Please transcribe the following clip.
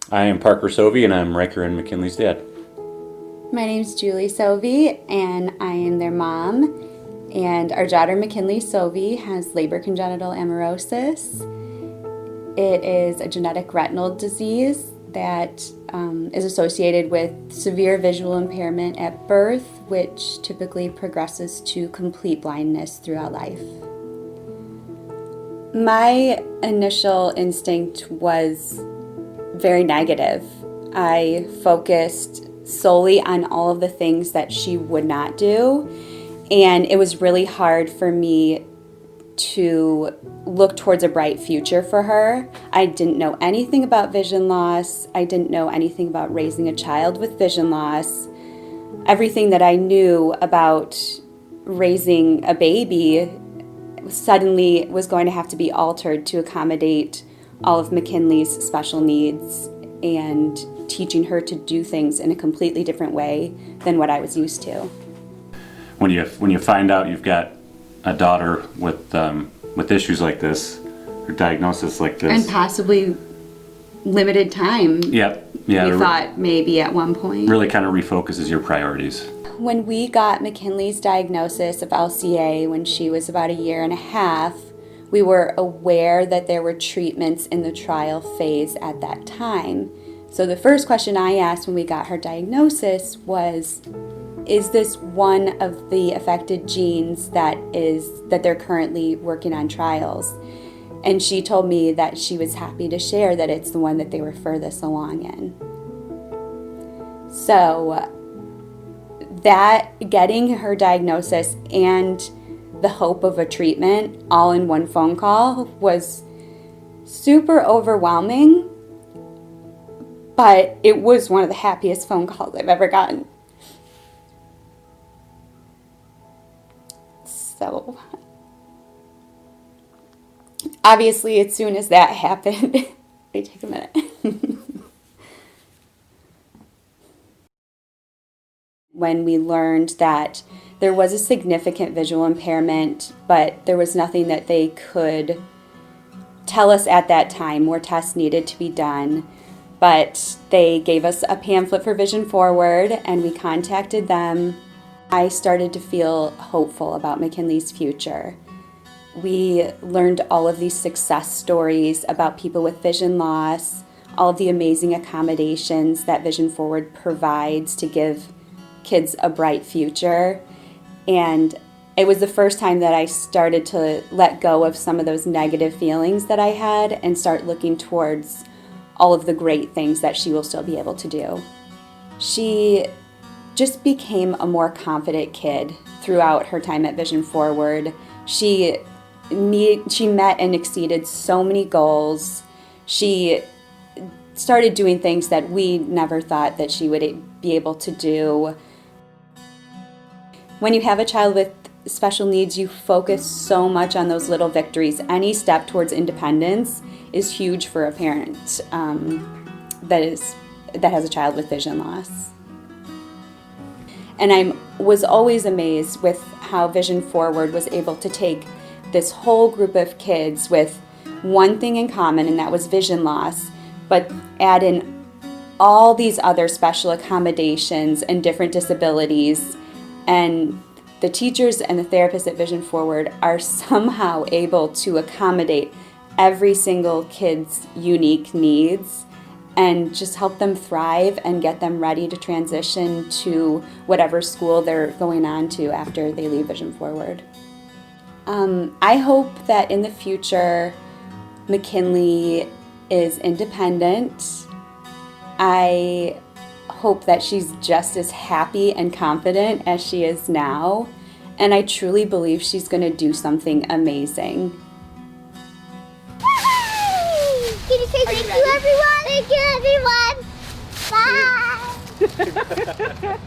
I am Parker Sovey, and I'm Riker and McKinley's dad. My name's Julie Sovey, and I am their mom. And our daughter McKinley Sovey has Leber Congenital Amaurosis. It is a genetic retinal disease that is associated with severe visual impairment at birth, which typically progresses to complete blindness throughout life. My initial instinct was very negative. I focused solely on all of the things that she would not do, and it was really hard for me to look towards a bright future for her. I didn't know anything about vision loss. I didn't know anything about raising a child with vision loss. Everything that I knew about raising a baby suddenly was going to have to be altered to accommodate all of McKinley's special needs and teaching her to do things in a completely different way than what I was used to. When you find out you've got a daughter with issues like this, or diagnosis like this, and possibly limited time. Yeah, We thought maybe at one point. really kind of refocuses your priorities. When we got McKinley's diagnosis of LCA when she was about 1.5 years, we were aware that there were treatments in the trial phase at that time. So the first question I asked when we got her diagnosis was, is this one of the affected genes that they're currently working on trials? And she told me that she was happy to share that it's the one that they were furthest along in. So that getting her diagnosis and the hope of a treatment all in one phone call was super overwhelming, but it was one of the happiest phone calls I've ever gotten. So obviously as soon as that happened, wait, take a minute. When we learned that there was a significant visual impairment, but there was nothing that they could tell us at that time. More tests needed to be done, but they gave us a pamphlet for Vision Forward, and we contacted them. I started to feel hopeful about McKinley's future. We learned all of these success stories about people with vision loss, all of the amazing accommodations that Vision Forward provides to give kids a bright future. And it was the first time that I started to let go of some of those negative feelings that I had and start looking towards all of the great things that she will still be able to do. She just became a more confident kid throughout her time at Vision Forward. She met and exceeded so many goals. She started doing things that we never thought that she would be able to do. When you have a child with special needs, you focus so much on those little victories. Any step towards independence is huge for a parent that has a child with vision loss. And I was always amazed with how Vision Forward was able to take this whole group of kids with one thing in common, and that was vision loss, but add in all these other special accommodations and different disabilities. And the teachers and the therapists at Vision Forward are somehow able to accommodate every single kid's unique needs and just help them thrive and get them ready to transition to whatever school they're going on to after they leave Vision Forward. I hope that in the future, McKinley is independent. I hope that she's just as happy and confident as she is now, and I truly believe she's going to do something amazing. Can you say thank you, everyone? Thank you, everyone. Bye.